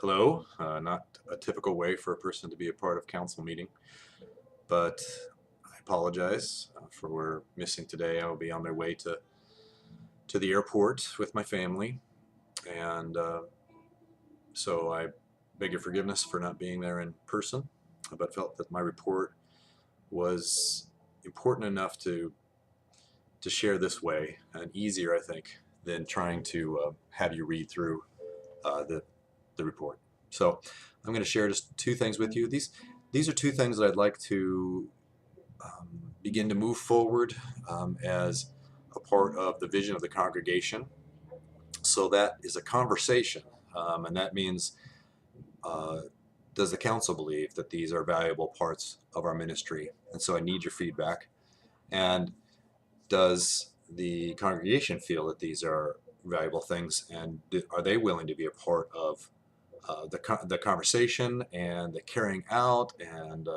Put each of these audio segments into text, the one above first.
Hello, not a typical way for a person to be a part of council meeting, but I apologize for missing today. I will be on my way to the airport with my family, and so I beg your forgiveness for not being there in person, but felt that my report was important enough to share this way, and easier, I think, than trying to have you read through the report. So I'm going to share just two things with you. These are two things that I'd like to begin to move forward as a part of the vision of the congregation. So that is a conversation, and that means does the council believe that these are valuable parts of our ministry? And so I need your feedback. And does the congregation feel that these are valuable things, and are they willing to be a part of the conversation and the carrying out and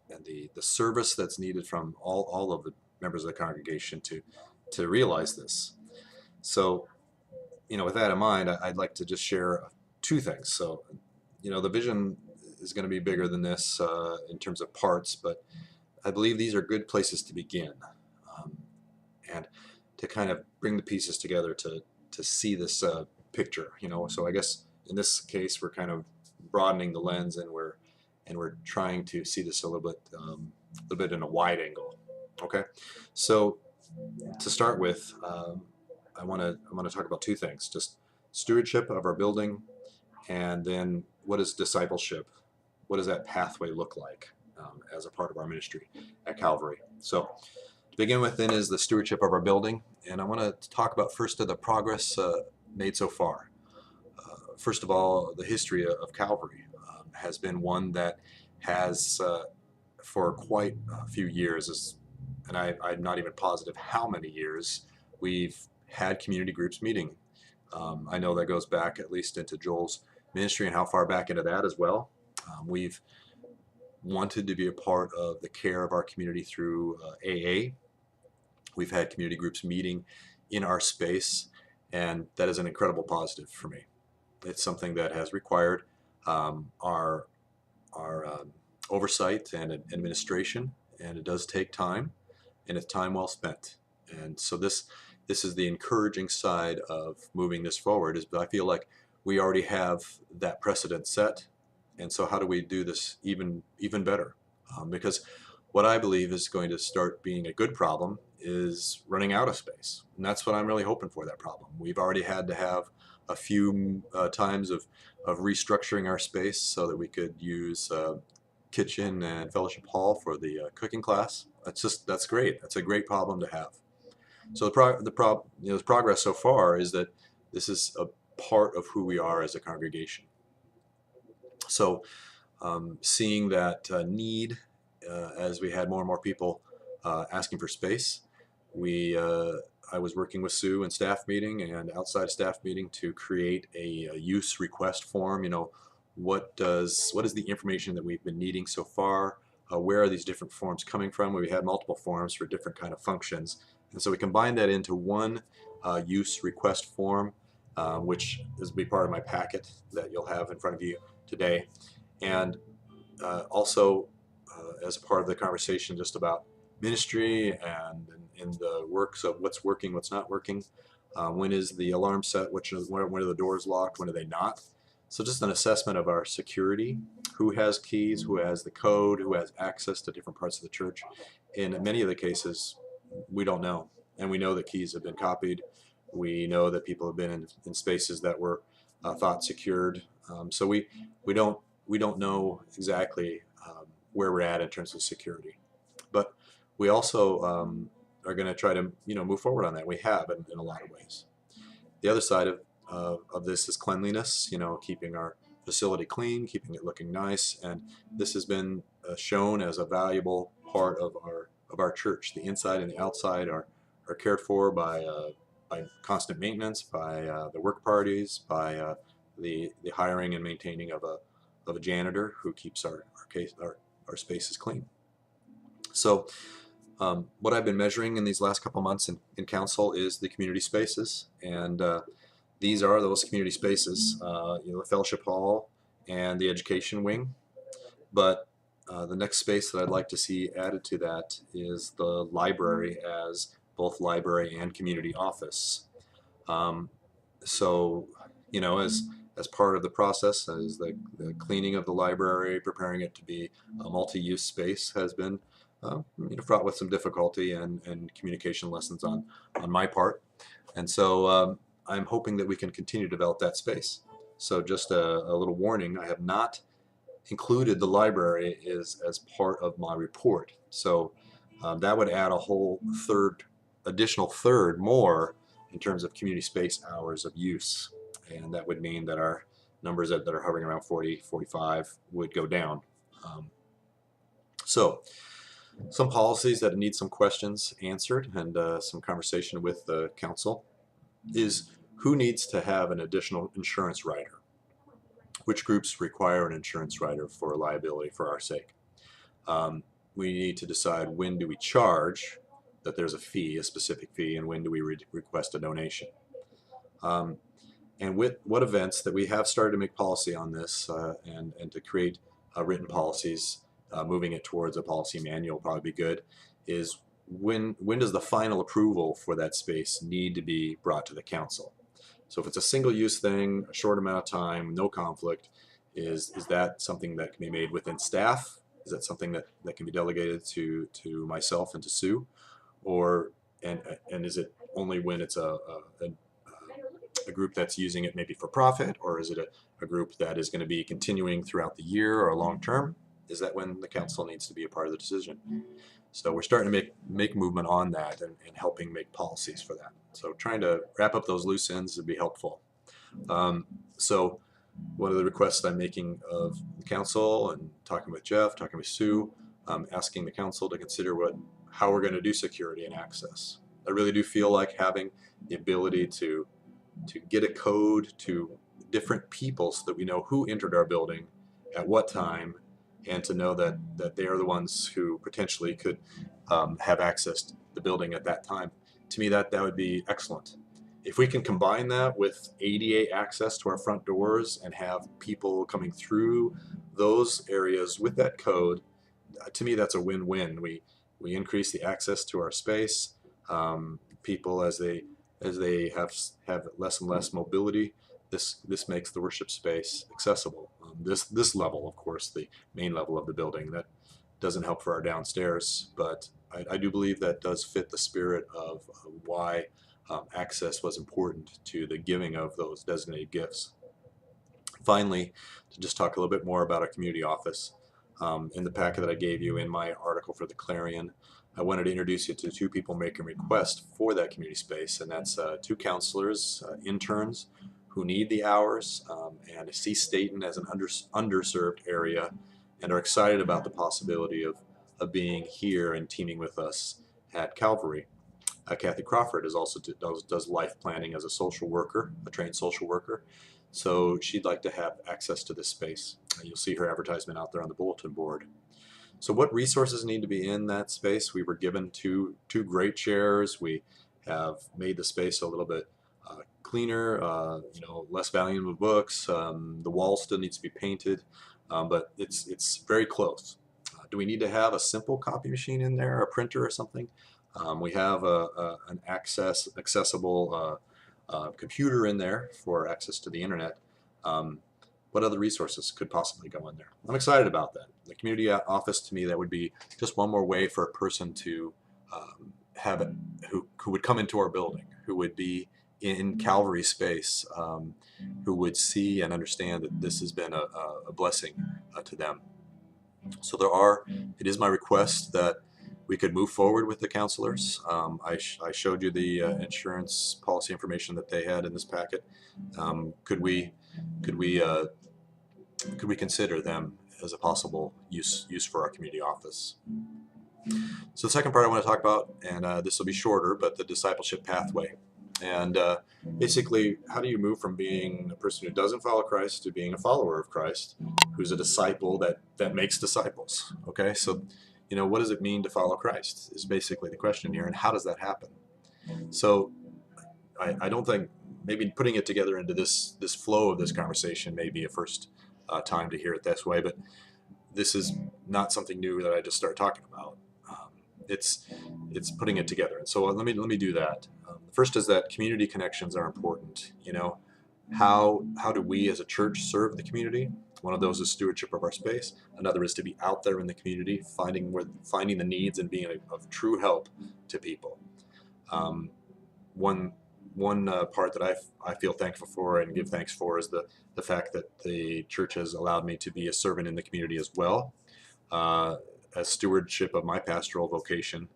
the service that's needed from all of the members of the congregation to realize this? So, with that in mind, I'd like to just share two things. So, the vision is going to be bigger than this in terms of parts, but I believe these are good places to begin, and to kind of bring the pieces together to see this picture. So I guess in this case we're kind of broadening the lens, and we're trying to see this a little bit in a wide angle. Okay, so to start with, I want to talk about two things: just stewardship of our building, and then what is discipleship? What does that pathway look like as a part of our ministry at Calvary? So to begin with, then, is the stewardship of our building, and I want to talk about first of the progress made so far. First of all, the history of Calvary has been one that has, for quite a few years, and I'm not even positive how many years, we've had community groups meeting. I know that goes back at least into Joel's ministry and how far back into that as well. We've wanted to be a part of the care of our community through AA. We've had community groups meeting in our space, and that is an incredible positive for me. It's something that has required our oversight and administration, and it does take time, and it's time well spent. And so this is the encouraging side of moving this forward. Is I feel like we already have that precedent set, and so how do we do this even better? Because what I believe is going to start being a good problem is running out of space, and that's what I'm really hoping for. That problem. We've already had to have a few times of restructuring our space so that we could use kitchen and fellowship hall for the cooking class. That's great. That's a great problem to have. So the progress so far is that this is a part of who we are as a congregation. So seeing that need as we had more and more people asking for space, I was working with Sue in staff meeting and outside staff meeting to create a use request form. What is the information that we've been needing so far? Where are these different forms coming from? We had multiple forms for different kind of functions, and so we combined that into one use request form, which is be part of my packet that you'll have in front of you today, and also as a part of the conversation just about ministry and in the works of what's working, what's not working. When is the alarm set? When are the doors locked? When are they not? So just an assessment of our security, who has keys, who has the code, who has access to different parts of the church. In many of the cases, we don't know. And we know that keys have been copied. We know that people have been in spaces that were thought secured. So we don't know exactly where we're at in terms of security. But we also are going to try to move forward on that. We have in a lot of ways. The other side of this is cleanliness. Keeping our facility clean, keeping it looking nice, and this has been shown as a valuable part of our church. The inside and the outside are cared for by constant maintenance, by the work parties, by the hiring and maintaining of a janitor who keeps our spaces clean. So what I've been measuring in these last couple months in council is the community spaces, and these are those community spaces, the fellowship hall and the education wing. But the next space that I'd like to see added to that is the library as both library and community office. Um, so, as part of the process, as the cleaning of the library, preparing it to be a multi-use space has been fraught with some difficulty and communication lessons on my part. And so I'm hoping that we can continue to develop that space. So just a little warning, I have not included the library as part of my report. So that would add a whole additional third more in terms of community space hours of use. And that would mean that our numbers that are hovering around 40, 45 would go down. So some policies that need some questions answered and some conversation with the council is who needs to have an additional insurance rider? Which groups require an insurance rider for liability for our sake? We need to decide when do we charge that there's a fee, a specific fee, and when do we request a donation. And with what events that we have started to make policy on this and to create written policies, moving it towards a policy manual will probably be good, is when does the final approval for that space need to be brought to the council? So if it's a single-use thing, a short amount of time, no conflict, is that something that can be made within staff? Is that something that can be delegated to myself and to Sue? Or and is it only when it's a group that's using it maybe for profit, or is it a group that is going to be continuing throughout the year or long term? Is that when the council needs to be a part of the decision? So we're starting to make movement on that and helping make policies for that. So trying to wrap up those loose ends would be helpful. So one of the requests I'm making of the council and talking with Jeff, talking with Sue, asking the council to consider how we're going to do security and access. I really do feel like having the ability to get a code to different people so that we know who entered our building at what time, and to know that they are the ones who potentially could have access to the building at that time. To me, that would be excellent. If we can combine that with ADA access to our front doors and have people coming through those areas with that code, to me that's a win-win. We increase the access to our space. People as they have less and less mobility, this makes the worship space accessible. This level, of course, the main level of the building, that doesn't help for our downstairs, but I do believe that does fit the spirit of why access was important to the giving of those designated gifts. Finally, to just talk a little bit more about our community office. In the packet that I gave you in my article for the Clarion, I wanted to introduce you to two people making requests for that community space, and that's two counselors, interns, who need the hours and see Staten as an underserved area and are excited about the possibility of being here and teaming with us at Calvary. Kathy Crawford is also does life planning as a social worker, a trained social worker, so she'd like to have access to this space. You'll see her advertisement out there on the bulletin board. So what resources need to be in that space? We were given two great chairs. We have made the space a little bit cleaner, less volume of books. The wall still needs to be painted, but it's very close. Do we need to have a simple copy machine in there, a printer or something? We have an accessible computer in there for access to the internet. What other resources could possibly go in there? I'm excited about that. The community office, to me, that would be just one more way for a person to have it, who would come into our building, who would be in Calvary space, who would see and understand that this has been a blessing to them. So it is my request that we could move forward with the counselors. I showed you the insurance policy information that they had in this packet. Could we consider them as a possible use for our community office? So the second part I want to talk about, and this will be shorter, but the discipleship pathway. And basically, how do you move from being a person who doesn't follow Christ to being a follower of Christ, who's a disciple that makes disciples? Okay, so what does it mean to follow Christ is basically the question here, and how does that happen? So I don't think maybe putting it together into this flow of this conversation may be a first time to hear it this way, but this is not something new that I just start talking about. It's putting it together, and so let me do that. The first is that community connections are important. You know, how do we as a church serve the community? One of those is stewardship of our space. Another is to be out there in the community, finding the needs and being of true help to people. One part that I feel thankful for and give thanks for is the fact that the church has allowed me to be a servant in the community as well, as stewardship of my pastoral vocation.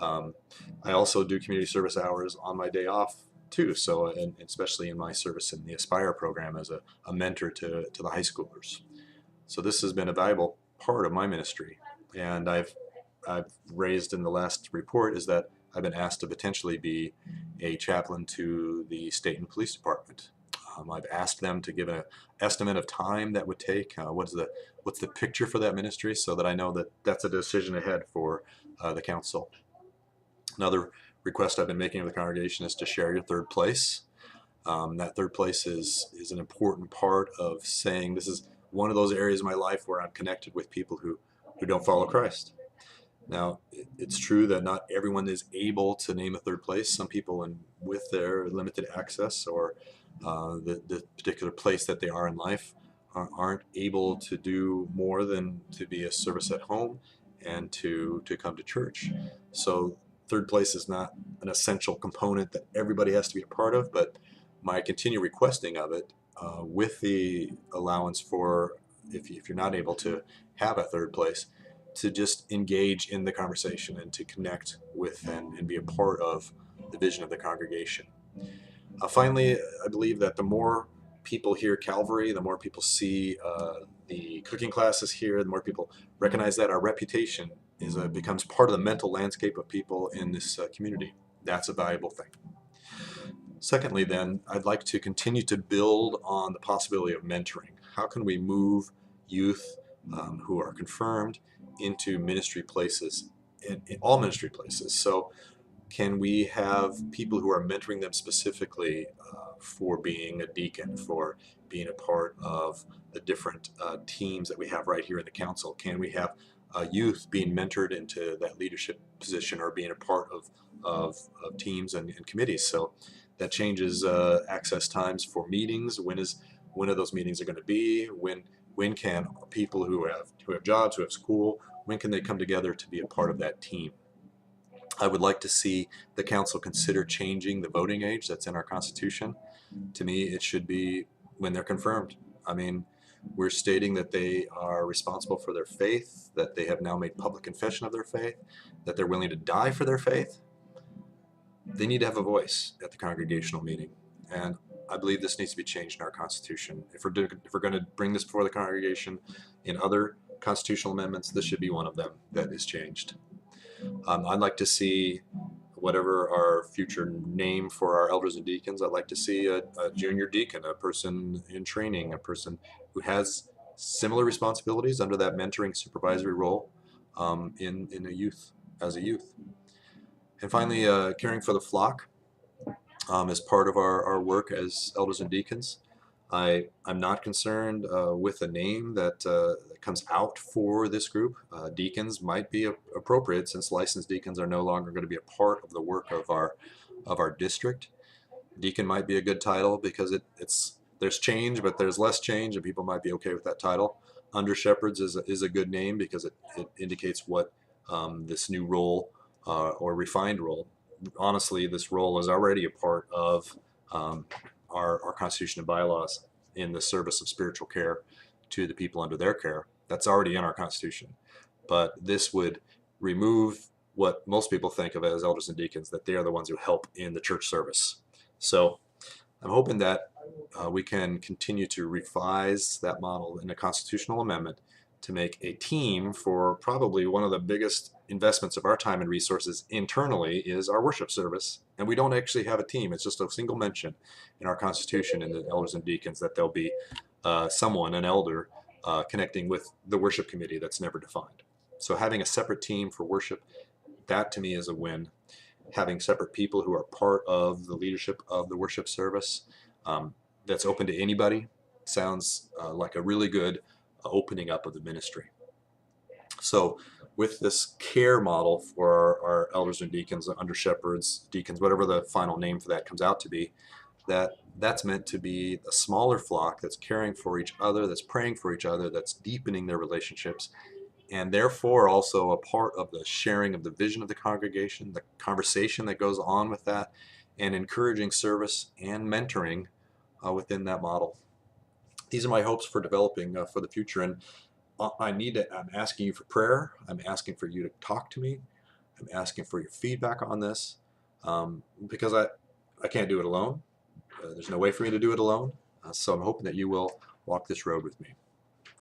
I also do community service hours on my day off too, so and especially in my service in the Aspire program as a mentor to the high schoolers. So this has been a valuable part of my ministry, and I've raised in the last report is that I've been asked to potentially be a chaplain to the state and police department. I've asked them to give an estimate of time that would take. What's the picture for that ministry, so that I know that that's a decision ahead for the council. Another request I've been making of the congregation is to share your third place. That third place is an important part of saying this is one of those areas of my life where I'm connected with people who don't follow Christ. Now, it's true that not everyone is able to name a third place. Some people, with their limited access or the particular place that they are in life, aren't able to do more than to be a service at home and to come to church. So third place is not an essential component that everybody has to be a part of, but my continued requesting of it with the allowance for if you're not able to have a third place, to just engage in the conversation and to connect with and be a part of the vision of the congregation. Finally, I believe that the more people hear Calvary, the more people see the cooking classes here, the more people recognize that our reputation becomes part of the mental landscape of people in this community. That's a valuable thing. Secondly, then, I'd like to continue to build on the possibility of mentoring. How can we move youth who are confirmed into ministry places, in all ministry places? So can we have people who are mentoring them specifically for being a deacon, for being a part of the different teams that we have right here in the council? Can we have youth being mentored into that leadership position or being a part of teams and committees? So that changes access times for meetings. When are those meetings are going to be? When can people who have jobs, who have school, when can they come together to be a part of that team? I would like to see the council consider changing the voting age that's in our Constitution. To me, it should be when they're confirmed. I mean, we're stating that they are responsible for their faith, that they have now made public confession of their faith, that they're willing to die for their faith. They need to have a voice at the congregational meeting. And I believe this needs to be changed in our Constitution. If we're going to bring this before the congregation in other constitutional amendments, this should be one of them that is changed. I'd like to see, whatever our future name for our elders and deacons, I'd like to see a junior deacon, a person in training, a person who has similar responsibilities under that mentoring supervisory role in a youth, as a youth. And finally, caring for the flock as part of our work as elders and deacons. I'm not concerned with a name that comes out for this group. Deacons might be appropriate, since licensed deacons are no longer going to be a part of the work of our district. Deacon might be a good title because there's change, but there's less change, and people might be okay with that title. Under shepherds is a good name because it indicates what this new role or refined role. Honestly, this role is already a part of our Constitution and bylaws in the service of spiritual care to the people under their care. That's already in our Constitution. But this would remove what most people think of as elders and deacons, that they are the ones who help in the church service. So I'm hoping that we can continue to revise that model in a constitutional amendment to make a team for probably one of the biggest investments of our time and resources internally is our worship service. And we don't actually have a team. It's just a single mention in our Constitution in the elders and deacons that there'll be an elder, connecting with the worship committee that's never defined. So having a separate team for worship, that to me is a win. having separate people who are part of the leadership of the worship service that's open to anybody sounds like a really good opening up of the ministry. So with this care model for our elders and deacons, under shepherds, deacons, whatever the final name for that comes out to be, that's meant to be a smaller flock that's caring for each other, that's praying for each other, that's deepening their relationships, and therefore also a part of the sharing of the vision of the congregation, the conversation that goes on with that, and encouraging service and mentoring within that model. These are my hopes for developing for the future, and I'm asking you for prayer. I'm asking for you to talk to me. I'm asking for your feedback on this because I can't do it alone. There's no way for me to do it alone. So I'm hoping that you will walk this road with me.